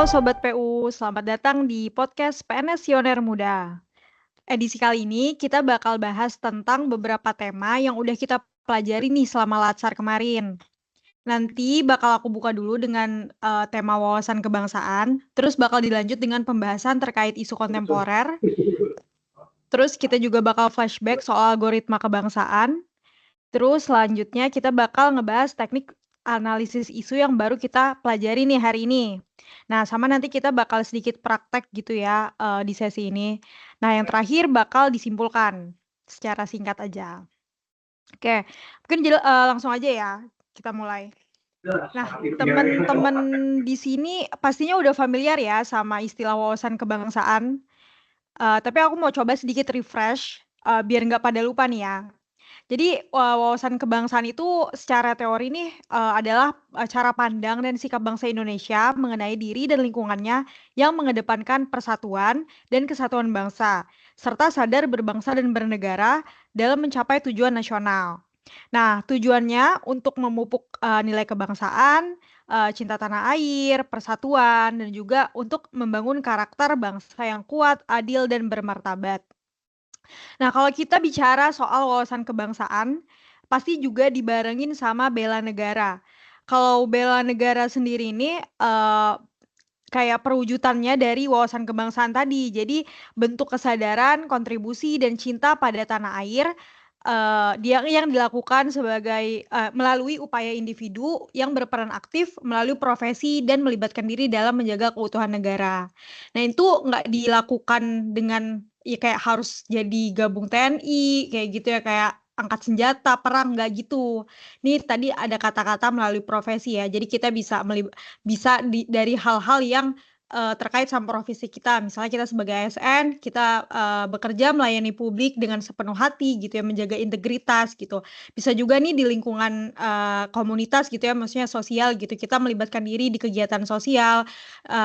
Halo Sobat PU, selamat datang di podcast PNS Pioner Muda. Edisi kali ini kita bakal bahas tentang beberapa tema yang udah kita pelajari nih selama Latsar kemarin. Nanti bakal aku buka dulu dengan tema wawasan kebangsaan, terus bakal dilanjut dengan pembahasan terkait isu kontemporer, terus kita juga bakal flashback soal algoritma kebangsaan, terus selanjutnya kita bakal ngebahas teknik analisis isu yang baru kita pelajari nih hari ini. Nah, sama nanti kita bakal sedikit praktek gitu ya di sesi ini. Nah, yang terakhir bakal disimpulkan secara singkat aja. Oke, mungkin langsung aja ya kita mulai. Nah, teman-teman di sini pastinya udah familiar ya sama istilah wawasan kebangsaan. Tapi aku mau coba sedikit refresh biar nggak pada lupa nih ya. Jadi, wawasan kebangsaan itu secara teori nih, adalah, cara pandang dan sikap bangsa Indonesia mengenai diri dan lingkungannya yang mengedepankan persatuan dan kesatuan bangsa, serta sadar berbangsa dan bernegara dalam mencapai tujuan nasional. Nah, tujuannya untuk memupuk, nilai kebangsaan, cinta tanah air, persatuan, dan juga untuk membangun karakter bangsa yang kuat, adil, dan bermartabat. Nah, kalau kita bicara soal wawasan kebangsaan, pasti juga dibarengin sama bela negara. Kalau bela negara sendiri ini, kayak perwujudannya dari wawasan kebangsaan tadi. Jadi bentuk kesadaran, kontribusi, dan cinta pada tanah air, dia yang dilakukan sebagai melalui upaya individu yang berperan aktif melalui profesi dan melibatkan diri dalam menjaga keutuhan negara. Nah, itu nggak dilakukan dengan ya kayak harus jadi gabung TNI kayak gitu ya, kayak angkat senjata, perang, nggak gitu. Ini tadi ada kata-kata melalui profesi ya, jadi kita bisa dari hal-hal yang, terkait sama profesi kita. Misalnya kita sebagai ASN, kita, bekerja melayani publik dengan sepenuh hati gitu ya, menjaga integritas gitu. Bisa juga nih di lingkungan, komunitas gitu ya, maksudnya sosial gitu, kita melibatkan diri di kegiatan sosial,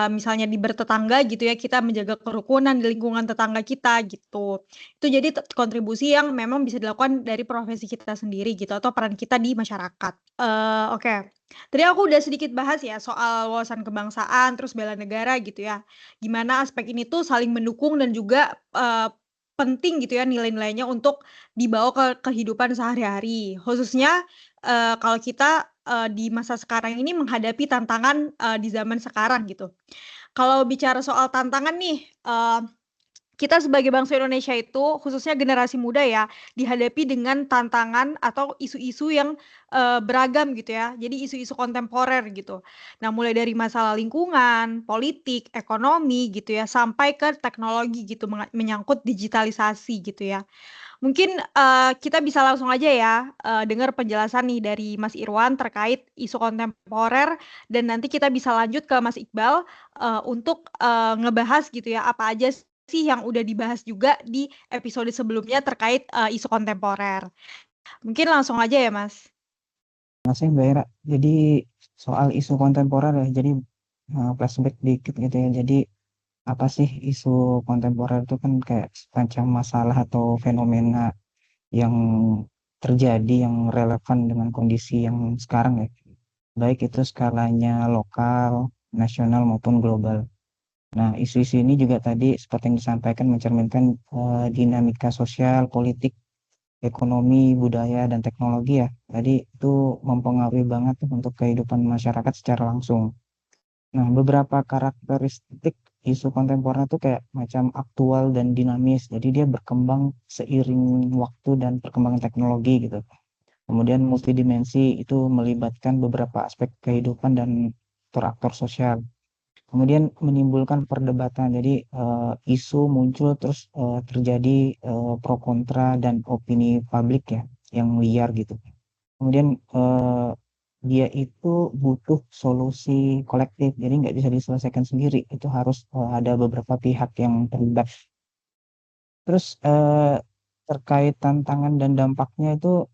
misalnya di bertetangga gitu ya, kita menjaga kerukunan di lingkungan tetangga kita gitu. Itu jadi kontribusi yang memang bisa dilakukan dari profesi kita sendiri gitu, atau peran kita di masyarakat. Oke. Tadi aku udah sedikit bahas ya soal wawasan kebangsaan, terus bela negara gitu ya. Gimana aspek ini tuh saling mendukung dan juga, penting gitu ya nilai-nilainya untuk dibawa ke kehidupan sehari-hari. Khususnya, kalau kita, di masa sekarang ini menghadapi tantangan, di zaman sekarang gitu. Kalau bicara soal tantangan nih, kita sebagai bangsa Indonesia itu, khususnya generasi muda ya, dihadapi dengan tantangan atau isu-isu yang, beragam gitu ya. Jadi isu-isu kontemporer gitu. Nah, mulai dari masalah lingkungan, politik, ekonomi gitu ya, sampai ke teknologi gitu, menyangkut digitalisasi gitu ya. Mungkin, kita bisa langsung aja ya, dengar penjelasan nih dari Mas Irwan terkait isu kontemporer dan nanti kita bisa lanjut ke Mas Iqbal, untuk, ngebahas gitu ya, apa aja sih yang udah dibahas juga di episode sebelumnya terkait, isu kontemporer. Mungkin langsung aja ya, Mas. Masih Mbak Ira, jadi soal isu kontemporer ya, jadi flashback dikit gitu ya. Jadi apa sih isu kontemporer itu kan kayak semacam masalah atau fenomena yang terjadi yang relevan dengan kondisi yang sekarang ya. Baik itu skalanya lokal, nasional maupun global. Nah, isu-isu ini juga tadi seperti yang disampaikan mencerminkan dinamika sosial, politik, ekonomi, budaya, dan teknologi ya. Jadi itu mempengaruhi banget tuh untuk kehidupan masyarakat secara langsung. Nah, beberapa karakteristik isu kontemporer itu kayak macam aktual dan dinamis. Jadi dia berkembang seiring waktu dan perkembangan teknologi gitu. Kemudian multidimensi itu melibatkan beberapa aspek kehidupan dan aktor-aktor sosial. Kemudian menimbulkan perdebatan. Jadi isu muncul terus terjadi pro kontra dan opini publik ya yang liar gitu. Kemudian dia itu butuh solusi kolektif. Jadi nggak bisa diselesaikan sendiri. Itu harus ada beberapa pihak yang terlibat. Terus terkait tantangan dan dampaknya itu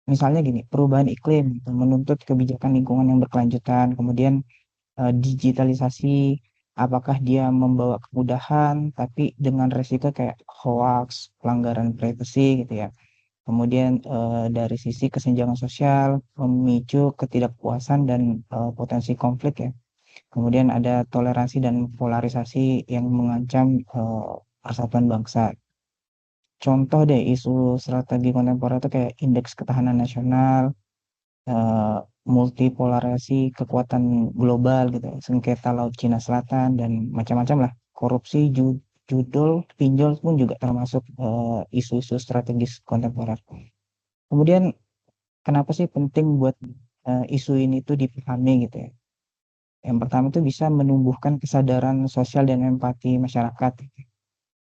misalnya gini, perubahan iklim gitu, menuntut kebijakan lingkungan yang berkelanjutan. Kemudian digitalisasi, apakah dia membawa kemudahan tapi dengan resiko kayak hoax, pelanggaran privasi gitu ya. Kemudian dari sisi kesenjangan sosial memicu ketidakpuasan dan potensi konflik ya. Kemudian ada toleransi dan polarisasi yang mengancam persatuan bangsa. Contoh deh isu strategi kontemporer itu kayak indeks ketahanan nasional, eh, multipolarasi kekuatan global gitu, sengketa Laut Cina Selatan dan macam-macam lah. Korupsi, judul, pinjol pun juga termasuk isu-isu strategis kontemporer. Kemudian kenapa sih penting buat isu ini tuh dipahami gitu ya? Yang pertama itu bisa menumbuhkan kesadaran sosial dan empati masyarakat.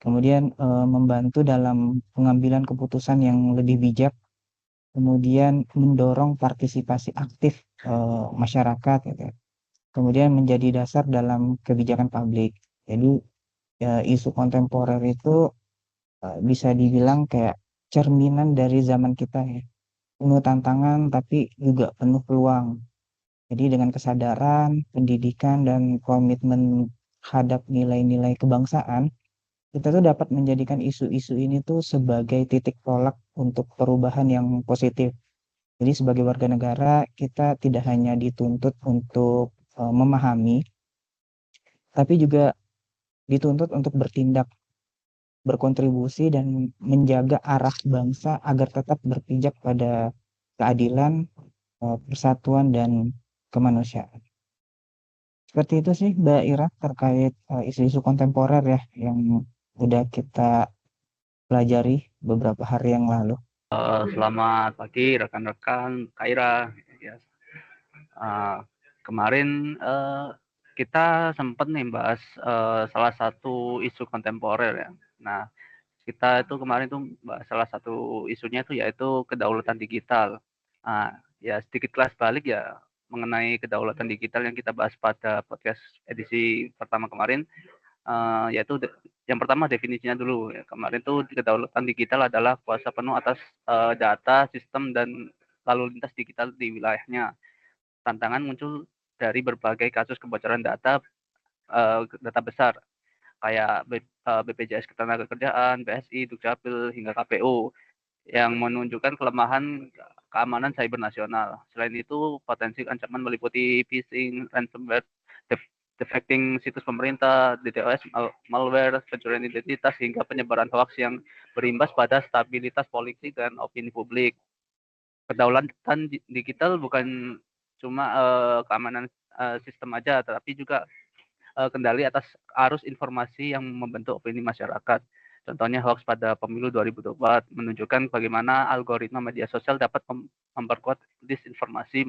Kemudian membantu dalam pengambilan keputusan yang lebih bijak, kemudian mendorong partisipasi aktif masyarakat gitu ya. Kemudian menjadi dasar dalam kebijakan publik. Jadi isu kontemporer itu bisa dibilang kayak cerminan dari zaman kita ya. Penuh tantangan tapi juga penuh peluang. Jadi dengan kesadaran, pendidikan, dan komitmen terhadap nilai-nilai kebangsaan, kita tuh dapat menjadikan isu-isu ini tuh sebagai titik tolak untuk perubahan yang positif. Jadi sebagai warga negara, kita tidak hanya dituntut untuk memahami, tapi juga dituntut untuk bertindak, berkontribusi, dan menjaga arah bangsa agar tetap berpijak pada keadilan, persatuan, dan kemanusiaan. Seperti itu sih Mbak Ira terkait isu-isu kontemporer ya yang udah kita pelajari beberapa hari yang lalu. Selamat pagi rekan-rekan Kaira. Ya, kemarin kita sempat nih bahas salah satu isu kontemporer ya. Nah, kita itu kemarin tuh bahas salah satu isunya itu yaitu kedaulatan digital. Ya sedikit kelas balik ya mengenai kedaulatan digital yang kita bahas pada podcast edisi pertama kemarin, yaitu yang pertama definisinya dulu. Ya. Kemarin tuh kedaulatan digital adalah kuasa penuh atas data, sistem, dan lalu lintas digital di wilayahnya. Tantangan muncul dari berbagai kasus kebocoran data besar kayak BPJS Ketenagakerjaan, BSI, Dukcapil, hingga KPU yang menunjukkan kelemahan keamanan cyber nasional. Selain itu, potensi ancaman meliputi phishing, ransomware, defecting situs pemerintah, DDoS, malware, pencurian identitas, hingga penyebaran hoax yang berimbas pada stabilitas politik dan opini publik. Kedaulatan digital bukan cuma keamanan sistem aja, tapi juga kendali atas arus informasi yang membentuk opini masyarakat. Contohnya hoax pada pemilu 2024 menunjukkan bagaimana algoritma media sosial dapat memperkuat disinformasi.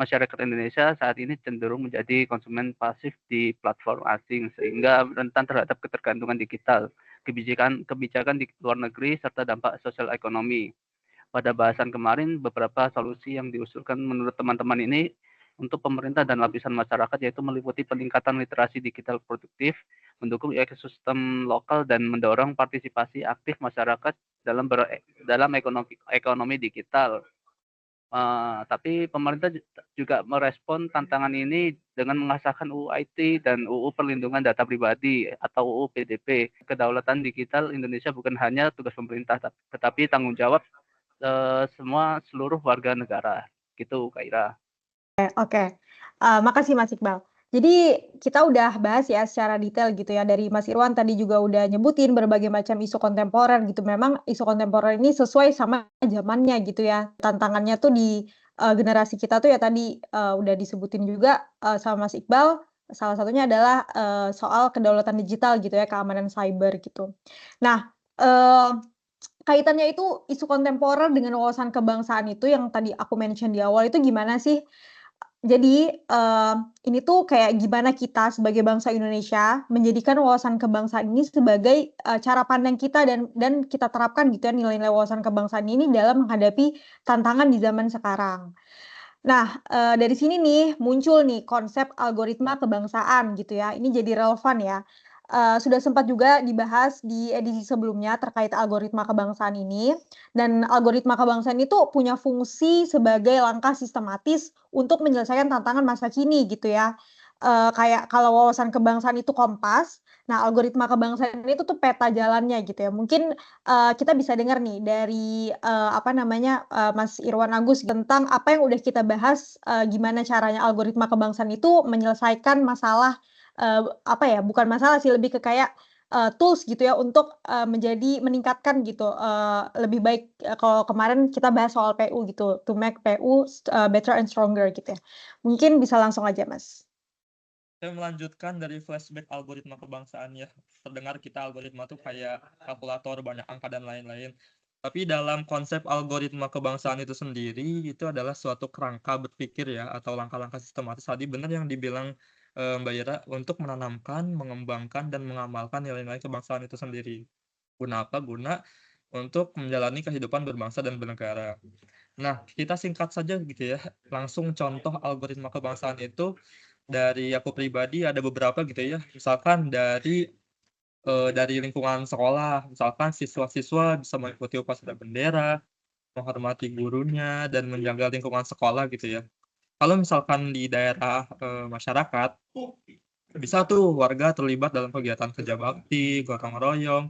Masyarakat Indonesia saat ini cenderung menjadi konsumen pasif di platform asing sehingga rentan terhadap ketergantungan digital, kebijakan di luar negeri, serta dampak sosial ekonomi. Pada bahasan kemarin, beberapa solusi yang diusulkan menurut teman-teman ini untuk pemerintah dan lapisan masyarakat yaitu meliputi peningkatan literasi digital produktif, mendukung ekosistem lokal, dan mendorong partisipasi aktif masyarakat dalam ekonomi digital. Tapi pemerintah juga merespon tantangan ini dengan mengesahkan UU IT dan UU Perlindungan Data Pribadi atau UU PDP. Kedaulatan digital Indonesia bukan hanya tugas pemerintah, tetapi tanggung jawab semua seluruh warga negara. Gitu, Kak Ira. Oke, makasih Mas Iqbal. Jadi kita udah bahas ya secara detail gitu ya, dari Mas Irwan tadi juga udah nyebutin berbagai macam isu kontemporer gitu. Memang isu kontemporer ini sesuai sama zamannya gitu ya. Tantangannya tuh di, generasi kita tuh ya tadi, udah disebutin juga, sama Mas Iqbal, salah satunya adalah, soal kedaulatan digital gitu ya, keamanan cyber gitu. Nah, kaitannya itu isu kontemporer dengan wawasan kebangsaan itu yang tadi aku mention di awal itu gimana sih? Jadi, ini tuh kayak gimana kita sebagai bangsa Indonesia menjadikan wawasan kebangsaan ini sebagai, cara pandang kita dan kita terapkan gitu ya nilai-nilai wawasan kebangsaan ini dalam menghadapi tantangan di zaman sekarang. Nah, dari sini nih muncul nih konsep algoritma kebangsaan gitu ya, ini jadi relevan ya. Sudah sempat juga dibahas di edisi sebelumnya terkait algoritma kebangsaan ini, dan algoritma kebangsaan itu punya fungsi sebagai langkah sistematis untuk menyelesaikan tantangan masa kini gitu ya. Kayak kalau wawasan kebangsaan itu kompas, Nah, algoritma kebangsaan itu tuh peta jalannya gitu ya. Mungkin kita bisa dengar nih dari Mas Irwan Agus tentang apa yang udah kita bahas, gimana caranya algoritma kebangsaan itu menyelesaikan masalah, bukan masalah sih, lebih ke kayak tools gitu ya untuk meningkatkan gitu, lebih baik. Kalau kemarin kita bahas soal PU gitu, to make PU better and stronger gitu ya. Mungkin bisa langsung aja, Mas. Saya melanjutkan dari flashback algoritma kebangsaan ya. Terdengar kita algoritma tuh kayak kalkulator, banyak angka dan lain-lain. Tapi dalam konsep algoritma kebangsaan itu sendiri, itu adalah suatu kerangka berpikir ya, atau langkah-langkah sistematis. Tadi benar yang dibilang Mbak Ira, untuk menanamkan, mengembangkan, dan mengamalkan nilai-nilai kebangsaan itu sendiri. Guna apa? Guna untuk menjalani kehidupan berbangsa dan bernegara. Nah, kita singkat saja gitu ya. Langsung contoh algoritma kebangsaan itu dari aku pribadi ada beberapa gitu ya. Misalkan dari lingkungan sekolah, misalkan siswa-siswa bisa mengikuti upacara bendera, menghormati gurunya, dan menjaga lingkungan sekolah gitu ya. Kalau misalkan di daerah masyarakat, bisa tuh warga terlibat dalam kegiatan kerja bakti, gotong royong,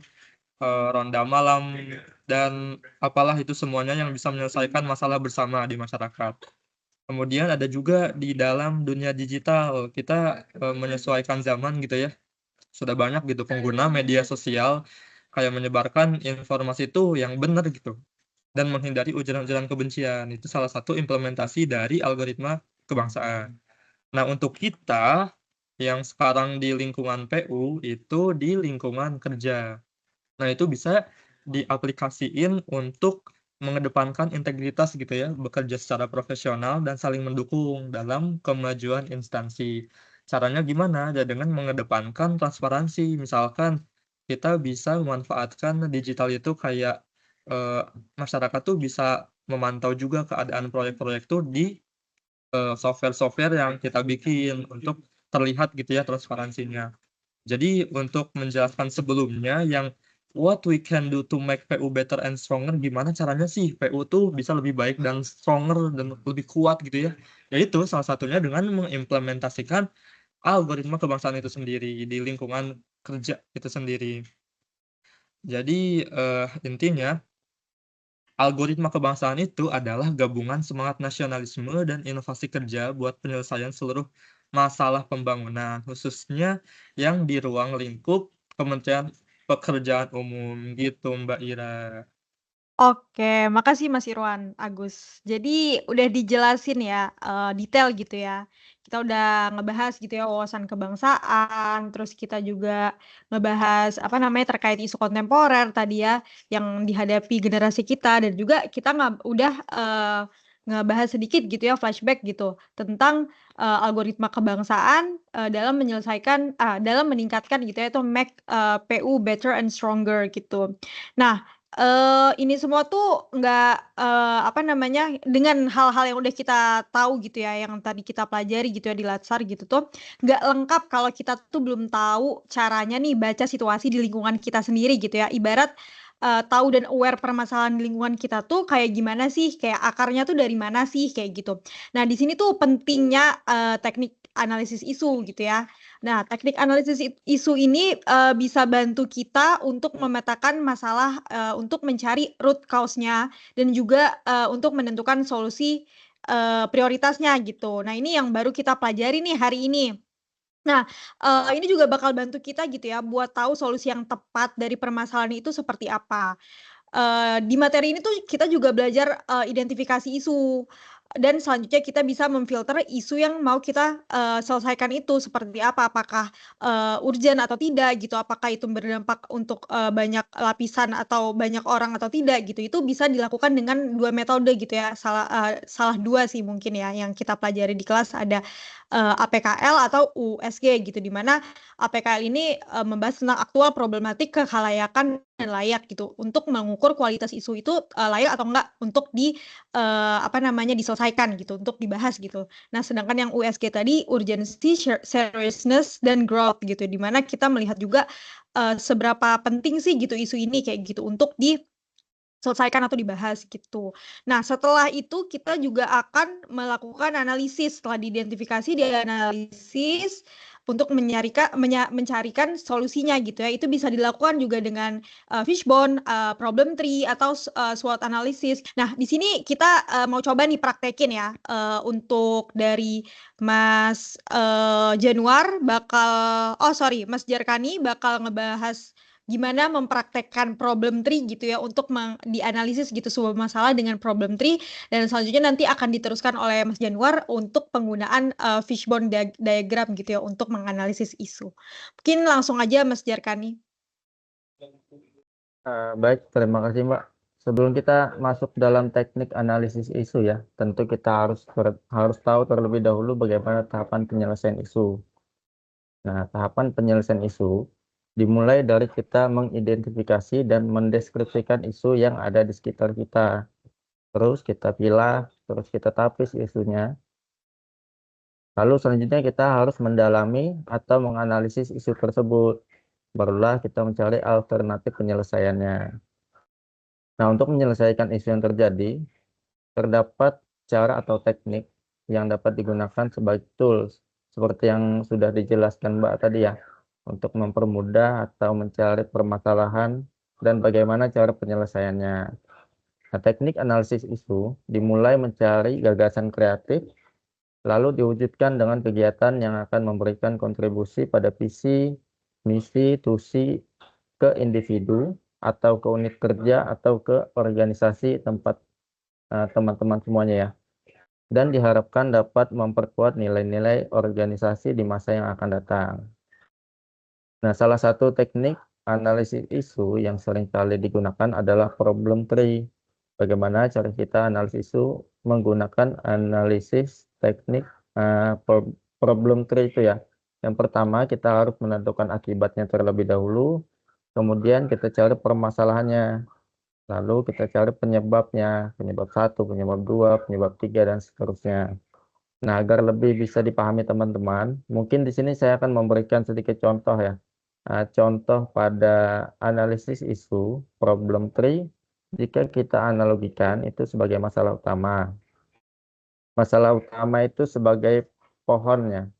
ronda malam, dan apalah itu semuanya yang bisa menyelesaikan masalah bersama di masyarakat. Kemudian ada juga di dalam dunia digital, kita menyesuaikan zaman gitu ya. Sudah banyak gitu pengguna media sosial kayak menyebarkan informasi itu yang benar gitu dan menghindari ujaran-ujaran kebencian. Itu salah satu implementasi dari algoritma kebangsaan. Nah, untuk kita yang sekarang di lingkungan PU itu di lingkungan kerja. Nah, itu bisa diaplikasiin untuk mengedepankan integritas gitu ya, bekerja secara profesional dan saling mendukung dalam kemajuan instansi. Caranya gimana? Ya dengan mengedepankan transparansi. Misalkan kita bisa memanfaatkan digital itu kayak eh, masyarakat tuh bisa memantau juga keadaan proyek-proyek tuh di software-software yang kita bikin untuk terlihat gitu ya transparansinya. Jadi untuk menjelaskan sebelumnya yang what we can do to make PU better and stronger, gimana caranya sih PU tuh bisa lebih baik dan stronger dan lebih kuat gitu ya. Yaitu salah satunya dengan mengimplementasikan algoritma kebangsaan itu sendiri di lingkungan kerja itu sendiri. Jadi intinya algoritma kebangsaan itu adalah gabungan semangat nasionalisme dan inovasi kerja buat penyelesaian seluruh masalah pembangunan, khususnya yang di ruang lingkup Kementerian Pekerjaan Umum gitu, Mbak Ira. Oke, makasih Mas Irwan Agus. Jadi udah dijelasin ya, detail gitu ya. Kita udah ngebahas gitu ya wawasan kebangsaan, terus kita juga ngebahas terkait isu kontemporer tadi ya yang dihadapi generasi kita, dan juga kita udah ngebahas sedikit gitu ya flashback gitu tentang algoritma kebangsaan dalam meningkatkan gitu ya itu make PU better and stronger gitu. Nah, ini semua tuh nggak, dengan hal-hal yang udah kita tahu gitu ya, yang tadi kita pelajari gitu ya di Latsar gitu tuh, nggak lengkap kalau kita tuh belum tahu caranya nih baca situasi di lingkungan kita sendiri gitu ya. Ibarat, tahu dan aware permasalahan di lingkungan kita tuh kayak gimana sih, kayak akarnya tuh dari mana sih, kayak gitu. Nah, di sini tuh pentingnya, teknik analisis isu gitu ya. Nah, teknik analisis isu ini, bisa bantu kita untuk memetakan masalah, untuk mencari root cause-nya dan juga, untuk menentukan solusi, prioritasnya gitu. Nah, ini yang baru kita pelajari nih hari ini. Nah, ini juga bakal bantu kita gitu ya buat tahu solusi yang tepat dari permasalahan itu seperti apa. Di materi ini tuh kita juga belajar, identifikasi isu, dan selanjutnya kita bisa memfilter isu yang mau kita, selesaikan itu seperti apa, apakah, urgen atau tidak gitu, apakah itu berdampak untuk, banyak lapisan atau banyak orang atau tidak gitu. Itu bisa dilakukan dengan 2 metode gitu ya, salah 2 sih mungkin ya yang kita pelajari di kelas ada, APKL atau USG gitu, di mana APKL ini, membahas tentang aktual problematik kekhalayakan dan layak gitu, untuk mengukur kualitas isu itu, layak atau enggak untuk diselesaikan gitu, untuk dibahas gitu. Nah, sedangkan yang USG tadi urgency, seriousness, dan growth gitu, di mana kita melihat juga, seberapa penting sih gitu isu ini kayak gitu untuk selesaikan atau dibahas gitu. Nah, setelah itu kita juga akan melakukan analisis. Setelah diidentifikasi, dianalisis untuk mencarikan solusinya gitu ya. Itu bisa dilakukan juga dengan fishbone, problem tree atau SWOT analysis. Nah, di sini kita mau coba nih praktekin ya. Untuk dari Mas Mas Jarkani bakal ngebahas gimana mempraktekkan problem tree gitu ya untuk dianalisis gitu sebuah masalah dengan problem tree, dan selanjutnya nanti akan diteruskan oleh Mas Januar untuk penggunaan fishbone diagram gitu ya untuk menganalisis isu. Mungkin langsung aja Mas Jarkani. Baik, terima kasih Mbak. Sebelum kita masuk dalam teknik analisis isu ya, tentu kita harus tahu terlebih dahulu bagaimana tahapan penyelesaian isu. Nah, tahapan penyelesaian isu dimulai dari kita mengidentifikasi dan mendeskripsikan isu yang ada di sekitar kita. Terus kita pilah, terus kita tapis isunya. Lalu selanjutnya kita harus mendalami atau menganalisis isu tersebut. Barulah kita mencari alternatif penyelesaiannya. Nah, untuk menyelesaikan isu yang terjadi, terdapat cara atau teknik yang dapat digunakan sebagai tools, seperti yang sudah dijelaskan Mbak tadi ya, untuk mempermudah atau mencari permasalahan dan bagaimana cara penyelesaiannya. Nah, teknik analisis isu dimulai mencari gagasan kreatif, lalu diwujudkan dengan kegiatan yang akan memberikan kontribusi pada visi, misi, tusi ke individu, atau ke unit kerja, atau ke organisasi tempat teman-teman semuanya ya. Dan diharapkan dapat memperkuat nilai-nilai organisasi di masa yang akan datang. Nah, salah satu teknik analisis isu yang seringkali digunakan adalah problem tree. Bagaimana cara kita analisis isu menggunakan analisis teknik problem tree itu ya. Yang pertama kita harus menentukan akibatnya terlebih dahulu, kemudian kita cari permasalahannya. Lalu kita cari penyebabnya, penyebab 1, penyebab 2, penyebab 3, dan seterusnya. Nah, agar lebih bisa dipahami teman-teman, mungkin di sini saya akan memberikan sedikit contoh ya. Contoh pada analisis isu, problem tree, jika kita analogikan itu sebagai masalah utama. Masalah utama itu sebagai pohonnya.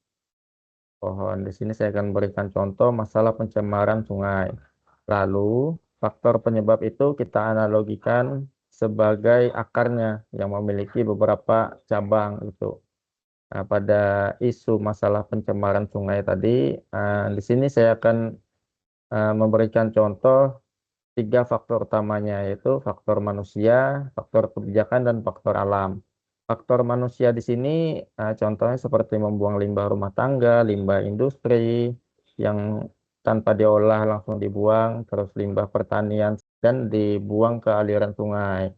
Pohon. Di sini saya akan berikan contoh masalah pencemaran sungai. Lalu, faktor penyebab itu kita analogikan sebagai akarnya yang memiliki beberapa cabang itu. Nah, pada isu masalah pencemaran sungai tadi, di sini saya akan memberikan contoh 3 faktor utamanya, yaitu faktor manusia, faktor kebijakan, dan faktor alam. Faktor manusia di sini contohnya seperti membuang limbah rumah tangga, limbah industri yang tanpa diolah langsung dibuang, terus limbah pertanian dan dibuang ke aliran sungai.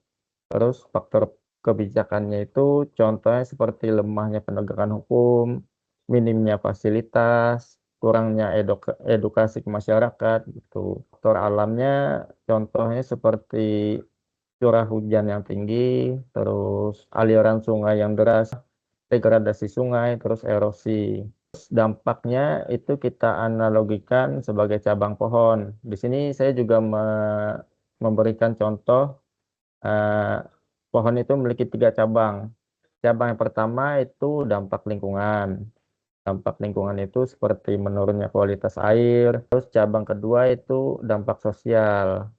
Terus faktor kebijakannya itu contohnya seperti lemahnya penegakan hukum, minimnya fasilitas, kurangnya edukasi ke masyarakat gitu. Faktor alamnya contohnya seperti curah hujan yang tinggi, terus aliran sungai yang deras, degradasi sungai, terus erosi. Dampaknya itu kita analogikan sebagai cabang pohon. Di sini saya juga memberikan contoh pohon itu memiliki 3 cabang. Cabang yang pertama itu dampak lingkungan. Dampak lingkungan itu seperti menurunnya kualitas air. Terus cabang kedua itu dampak sosial.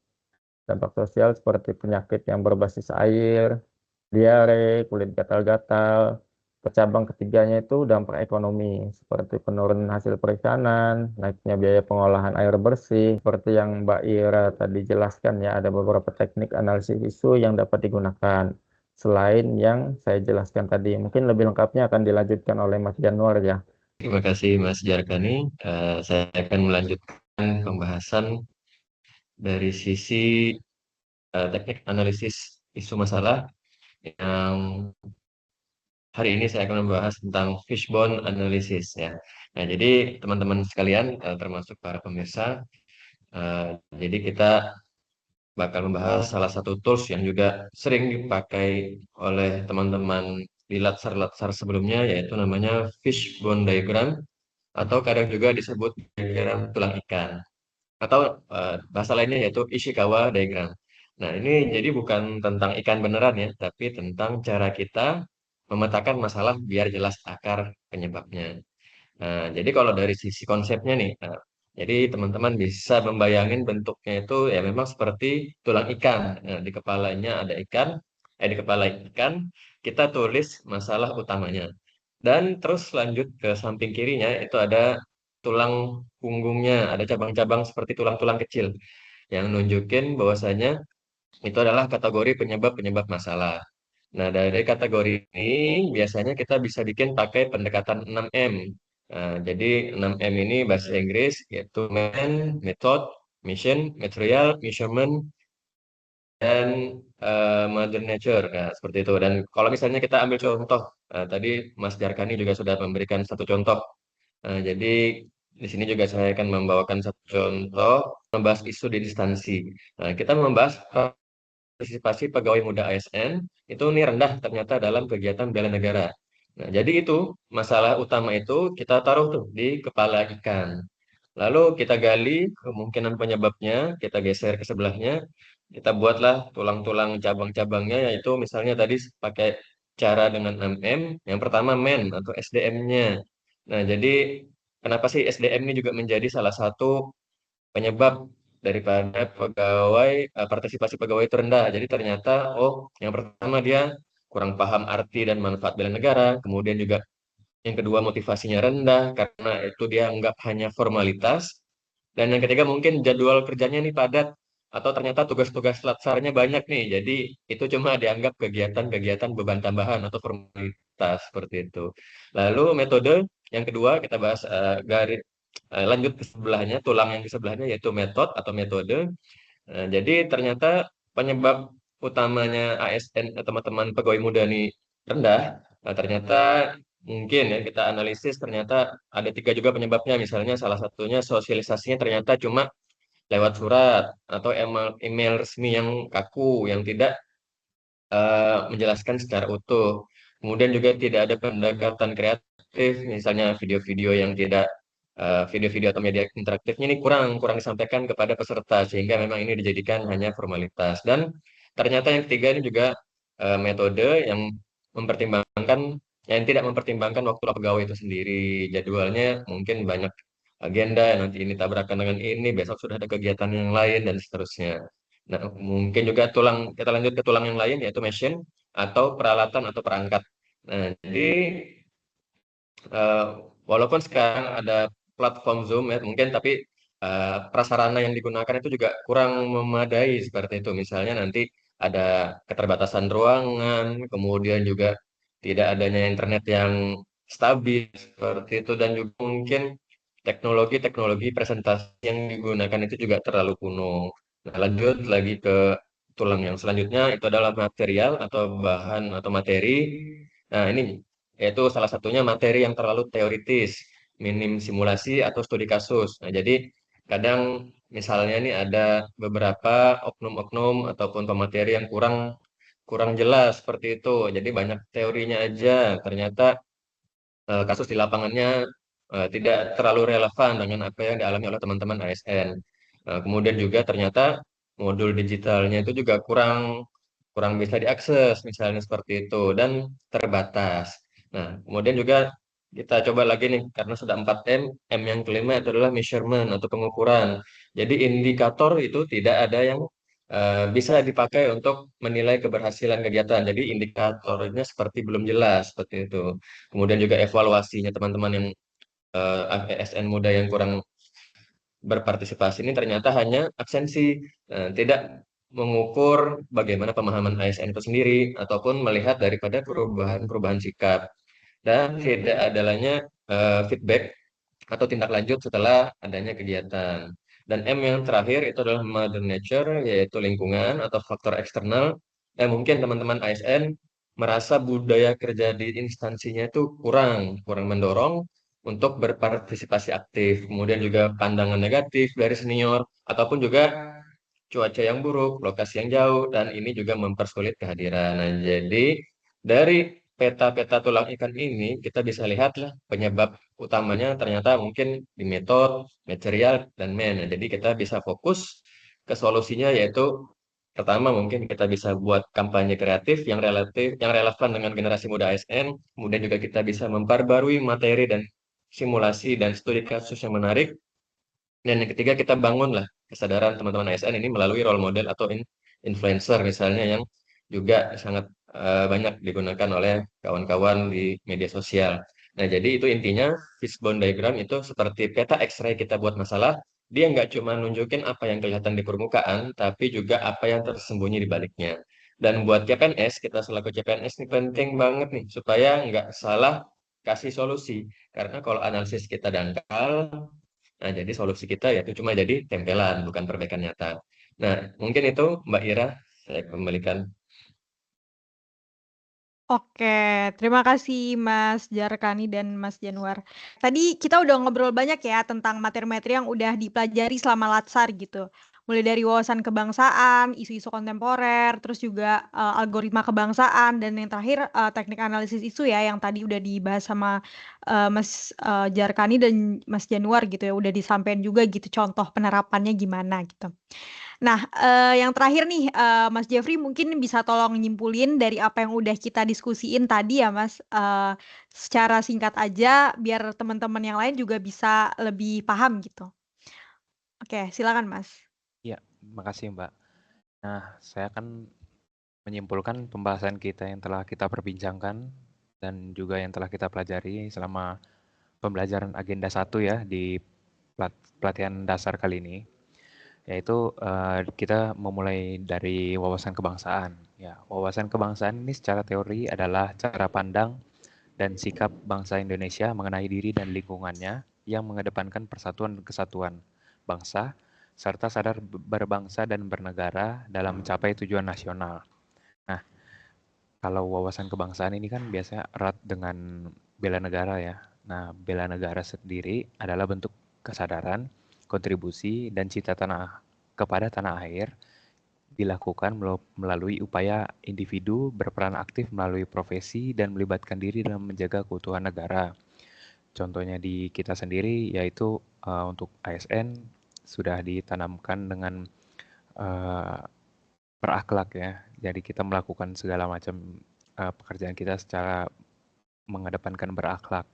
Dampak sosial seperti penyakit yang berbasis air, diare, kulit gatal-gatal. Cabang ketiganya itu dampak ekonomi, seperti penurunan hasil perikanan, naiknya biaya pengolahan air bersih. Seperti yang Mbak Ira tadi jelaskan ya, ada beberapa teknik analisis isu yang dapat digunakan. Selain yang saya jelaskan tadi, mungkin lebih lengkapnya akan dilanjutkan oleh Mas Januar ya. Terima kasih Mas Jarkani. Saya akan melanjutkan pembahasan dari sisi teknik analisis isu masalah yang hari ini saya akan membahas tentang fishbone analysis ya. Nah, jadi teman-teman sekalian, termasuk para pemirsa, jadi kita bakal membahas salah satu tools yang juga sering dipakai oleh teman-teman di latsar-latsar sebelumnya, yaitu namanya fishbone diagram, atau kadang juga disebut diagram tulang ikan, atau bahasa lainnya yaitu Ishikawa diagram. Nah, ini jadi bukan tentang ikan beneran ya, tapi tentang cara kita memetakan masalah biar jelas akar penyebabnya. Nah, jadi kalau dari sisi konsepnya nih, jadi teman-teman bisa membayangin bentuknya itu ya memang seperti tulang ikan. Nah, di kepalanya ada ikan, di kepala ikan kita tulis masalah utamanya. Dan terus lanjut ke samping kirinya itu ada tulang punggungnya, ada cabang-cabang seperti tulang-tulang kecil yang nunjukin bahwasanya itu adalah kategori penyebab-penyebab masalah. Nah, dari kategori ini biasanya kita bisa bikin pakai pendekatan 6M. Nah, jadi 6M ini bahasa Inggris yaitu man, method, mission, material, measurement, dan mother nature. Nah, seperti itu. Dan kalau misalnya kita ambil contoh, tadi Mas Jarkani juga sudah memberikan satu contoh. Jadi di sini juga saya akan membawakan satu contoh membahas isu di instansi. Nah, kita membahas partisipasi pegawai muda ASN itu nih rendah ternyata dalam kegiatan bela negara. Nah, jadi itu masalah utama itu kita taruh tuh di kepala ikan. Lalu kita gali kemungkinan penyebabnya, kita geser ke sebelahnya, kita buatlah tulang-tulang cabang-cabangnya, yaitu misalnya tadi pakai cara dengan 6M, yang pertama men atau SDM-nya. Nah, jadi kenapa sih SDM ini juga menjadi salah satu penyebab daripada partisipasi pegawai itu rendah. Jadi ternyata, oh, yang pertama dia kurang paham arti dan manfaat bela negara, kemudian juga yang kedua motivasinya rendah karena itu dia anggap hanya formalitas, dan yang ketiga mungkin jadwal kerjanya ini padat atau ternyata tugas-tugas latsarnya banyak nih. Jadi itu cuma dianggap kegiatan-kegiatan beban tambahan atau formalitas seperti itu. Lalu metode yang kedua kita bahas lanjut ke sebelahnya, tulang yang ke sebelahnya yaitu metode. Jadi ternyata penyebab utamanya ASN teman-teman pegawai muda ini rendah. Nah, ternyata mungkin ya kita analisis ternyata ada tiga juga penyebabnya. Misalnya salah satunya sosialisasinya ternyata cuma lewat surat atau email resmi yang kaku, yang tidak menjelaskan secara utuh. Kemudian juga tidak ada pendekatan kreatif, misalnya video-video yang tidak video-video atau media interaktifnya ini kurang kurang disampaikan kepada peserta sehingga memang ini dijadikan hanya formalitas. Dan ternyata yang ketiga ini juga metode yang mempertimbangkan yang tidak mempertimbangkan waktu pegawai itu sendiri. Jadwalnya mungkin banyak agenda, nanti ini tabrakan dengan ini, besok sudah ada kegiatan yang lain dan seterusnya. Nah, mungkin juga kita lanjut ke tulang yang lain yaitu mesin atau peralatan atau perangkat. Nah, jadi eh, walaupun sekarang ada platform Zoom ya mungkin tapi prasarana yang digunakan itu juga kurang memadai seperti itu. Misalnya nanti ada keterbatasan ruangan, kemudian juga tidak adanya internet yang stabil seperti itu dan juga mungkin teknologi-teknologi presentasi yang digunakan itu juga terlalu kuno. Nah, lanjut lagi ke tulang yang selanjutnya itu adalah material atau bahan atau materi. Nah, ini yaitu salah satunya materi yang terlalu teoritis, minim simulasi atau studi kasus. Nah, jadi kadang misalnya ini ada beberapa oknum-oknum ataupun pemateri yang kurang kurang jelas seperti itu. Jadi banyak teorinya aja. Ternyata kasus di lapangannya tidak terlalu relevan dengan apa yang dialami oleh teman-teman ASN. Kemudian juga ternyata modul digitalnya itu juga kurang kurang bisa diakses, misalnya seperti itu, dan terbatas. Nah, kemudian juga kita coba lagi nih, karena sudah 4M, M yang kelima itu adalah measurement atau pengukuran. Jadi indikator itu tidak ada yang bisa dipakai untuk menilai keberhasilan kegiatan. Jadi indikatornya seperti belum jelas, seperti itu. Kemudian juga evaluasinya teman-teman yang ASN muda yang kurang berpartisipasi ini ternyata hanya absensi, tidak mengukur bagaimana pemahaman ASN itu sendiri ataupun melihat daripada perubahan-perubahan sikap dan tidak adanya feedback atau tindak lanjut setelah adanya kegiatan. Dan M yang terakhir itu adalah mother nature, yaitu lingkungan atau faktor eksternal. Mungkin teman-teman ASN merasa budaya kerja di instansinya itu kurang mendorong untuk berpartisipasi aktif. Kemudian juga pandangan negatif dari senior, ataupun juga cuaca yang buruk, lokasi yang jauh, dan ini juga mempersulit kehadiran. Nah, jadi dari peta-peta tulang ikan ini kita bisa lihatlah penyebab utamanya ternyata mungkin di metode, material, dan man. Nah, jadi kita bisa fokus ke solusinya yaitu Pertama mungkin kita bisa buat kampanye kreatif yang relevan dengan generasi muda ASN. Kemudian juga kita bisa memperbarui materi dan simulasi dan studi kasus yang menarik. Dan yang ketiga kita bangunlah kesadaran teman-teman ASN ini melalui role model atau influencer misalnya yang juga sangat banyak digunakan oleh kawan-kawan di media sosial. Nah, jadi itu intinya fishbone diagram itu seperti peta X-ray kita buat masalah. Dia nggak cuma nunjukin apa yang kelihatan di permukaan, tapi juga apa yang tersembunyi di baliknya. Dan buat CPNS, kita selaku CPNS ini penting banget nih, supaya nggak salah kasih solusi. Karena kalau analisis kita dangkal, nah jadi solusi kita ya itu cuma jadi tempelan, bukan perbaikan nyata. Nah, mungkin itu Mbak Ira, saya kembalikan. Oke, terima kasih Mas Jarkani dan Mas Januar. Tadi kita udah ngobrol banyak ya tentang materi-materi yang udah dipelajari selama Latsar gitu. Mulai dari wawasan kebangsaan, isu-isu kontemporer, terus juga algoritma kebangsaan, dan yang terakhir teknik analisis isu ya yang tadi udah dibahas sama Mas Jarkani dan Mas Januar gitu ya, udah disampaikan juga gitu contoh penerapannya gimana gitu. Nah, yang terakhir nih, Mas Jeffrey mungkin bisa tolong nyimpulin dari apa yang udah kita diskusiin tadi ya, Mas, secara singkat aja biar teman-teman yang lain juga bisa lebih paham gitu. Oke, silakan, Mas. Ya, makasih Mbak. Nah, saya akan menyimpulkan pembahasan kita yang telah kita perbincangkan dan juga yang telah kita pelajari selama pembelajaran agenda 1 ya di pelatihan dasar kali ini. Yaitu kita memulai dari wawasan kebangsaan. Ya, wawasan kebangsaan ini secara teori adalah cara pandang dan sikap bangsa Indonesia mengenai diri dan lingkungannya yang mengedepankan persatuan dan kesatuan bangsa, serta sadar berbangsa dan bernegara dalam mencapai tujuan nasional. Nah, kalau wawasan kebangsaan ini kan biasanya erat dengan bela negara ya. Nah, bela negara sendiri adalah bentuk kesadaran, kontribusi, dan cita kepada tanah air dilakukan melalui upaya individu berperan aktif melalui profesi dan melibatkan diri dalam menjaga keutuhan negara. Contohnya di kita sendiri yaitu untuk ASN sudah ditanamkan dengan berakhlak ya. Jadi kita melakukan segala macam pekerjaan kita secara mengedepankan berakhlak.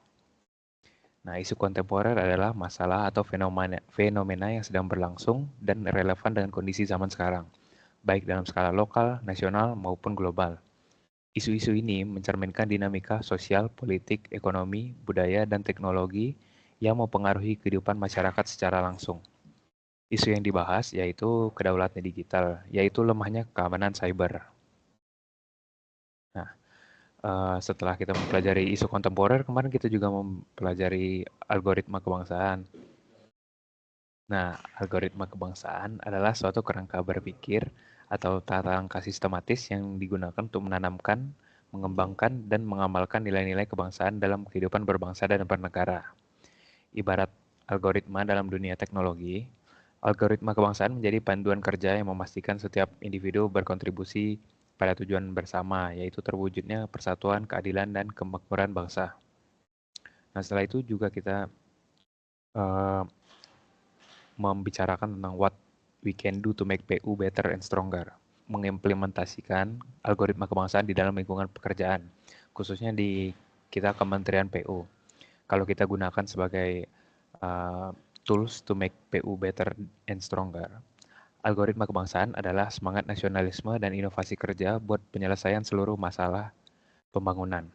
Nah, isu kontemporer adalah masalah atau fenomena yang sedang berlangsung dan relevan dengan kondisi zaman sekarang, baik dalam skala lokal, nasional, maupun global. Isu-isu ini mencerminkan dinamika sosial, politik, ekonomi, budaya, dan teknologi yang mempengaruhi kehidupan masyarakat secara langsung. Isu yang dibahas yaitu kedaulatan digital, yaitu lemahnya keamanan cyber. Nah, setelah kita mempelajari isu kontemporer, kemarin kita juga mempelajari algoritma kebangsaan. Nah, algoritma kebangsaan adalah suatu kerangka berpikir atau tata langkah sistematis yang digunakan untuk menanamkan, mengembangkan, dan mengamalkan nilai-nilai kebangsaan dalam kehidupan berbangsa dan bernegara. Ibarat algoritma dalam dunia teknologi, algoritma kebangsaan menjadi panduan kerja yang memastikan setiap individu berkontribusi pada tujuan bersama, yaitu terwujudnya persatuan, keadilan, dan kemakmuran bangsa. Nah, setelah itu juga kita membicarakan tentang what we can do to make PU better and stronger, mengimplementasikan algoritma kebangsaan di dalam lingkungan pekerjaan, khususnya di kita Kementerian PU. Kalau kita gunakan sebagai tools to make PU better and stronger, algoritma kebangsaan adalah semangat nasionalisme dan inovasi kerja buat penyelesaian seluruh masalah pembangunan.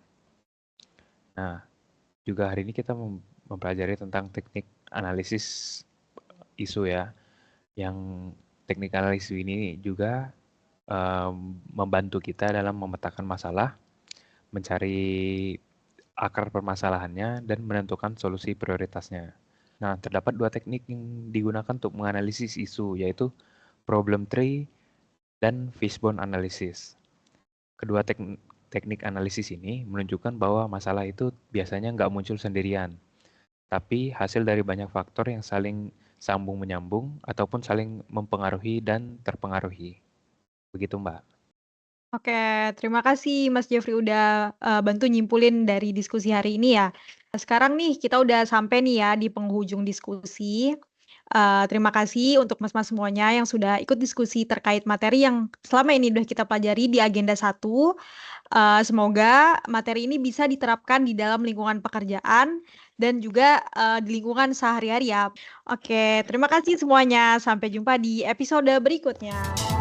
Nah, juga hari ini kita mempelajari tentang teknik analisis isu ya, yang teknik analisis ini juga membantu kita dalam memetakan masalah, mencari akar permasalahannya, dan menentukan solusi prioritasnya. Nah, terdapat dua teknik yang digunakan untuk menganalisis isu, yaitu problem tree dan fishbone analysis. Kedua teknik analisis ini menunjukkan bahwa masalah itu biasanya nggak muncul sendirian, tapi hasil dari banyak faktor yang saling sambung-menyambung ataupun saling mempengaruhi dan terpengaruhi. Begitu, Mbak. Oke, terima kasih Mas Jeffrey udah bantu nyimpulin dari diskusi hari ini ya. Sekarang nih kita udah sampai nih ya di penghujung diskusi. Terima kasih untuk mas-mas semuanya yang sudah ikut diskusi terkait materi yang selama ini udah kita pelajari di agenda 1. Semoga materi ini bisa diterapkan di dalam lingkungan pekerjaan dan juga di lingkungan sehari-hari ya. Oke, terima kasih semuanya. Sampai jumpa di episode berikutnya.